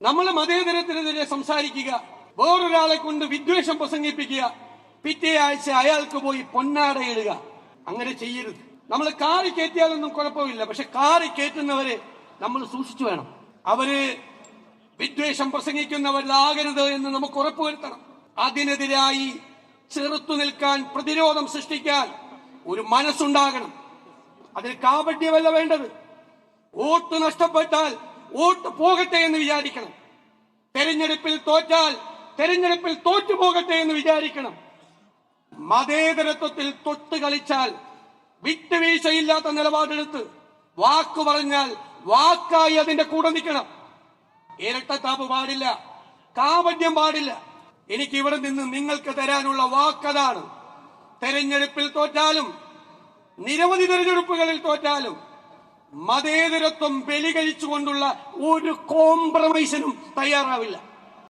നമ്മൾ മതേതരത്തിനെതിരെ സംസാരിക്കുക, വേറൊരാളെ കൊണ്ട് വിദ്വേഷം പ്രസംഗിപ്പിക്കുക, പിറ്റേ ആഴ്ച അയാൾക്ക് പോയി പൊന്നാടയിടുക. അങ്ങനെ ചെയ്യരുത്. നമ്മൾ കാറി കയറ്റിയാലൊന്നും കുഴപ്പമില്ല, പക്ഷെ കാറി കയറ്റുന്നവരെ നമ്മൾ സൂക്ഷിച്ചു വേണം. അവര് വിദ്വേഷം പ്രസംഗിക്കുന്നവരിലാകരുത് എന്ന് നമുക്ക് ഉറപ്പുവരുത്തണം. അതിനെതിരായി ചെറുത്തു നിൽക്കാൻ, പ്രതിരോധം സൃഷ്ടിക്കാൻ ഒരു മനസ്സുണ്ടാകണം. അതിന് കാപട്യമല്ല വേണ്ടത്. വോട്ട് നഷ്ടപ്പെട്ടാൽ വോട്ട് പോകട്ടെ എന്ന് വിചാരിക്കണം. തെരഞ്ഞെടുപ്പിൽ തോറ്റാൽ തെരഞ്ഞെടുപ്പിൽ തോറ്റുപോകട്ടെ എന്ന് വിചാരിക്കണം. മതേതരത്വത്തിൽ തൊട്ട് കളിച്ചാൽ വിട്ടുവീഴ്ചയില്ലാത്ത നിലപാടെടുത്ത് വാക്കു പറഞ്ഞാൽ വാക്കായി അതിന്റെ കൂടെ നിൽക്കണം. ഇരട്ടത്താപ്പ് പാടില്ല, കാപട്യം പാടില്ല. എനിക്ക് ഇവിടെ നിന്ന് നിങ്ങൾക്ക് തരാനുള്ള വാക്കതാണ്. തെരഞ്ഞെടുപ്പിൽ തോറ്റാലും നിരവധി തെരഞ്ഞെടുപ്പുകളിൽ തോറ്റാലും മതേതരത്വം ബലി കഴിച്ചുകൊണ്ടുള്ള ഒരു കോംപ്രമൈസിനും തയ്യാറാവില്ല.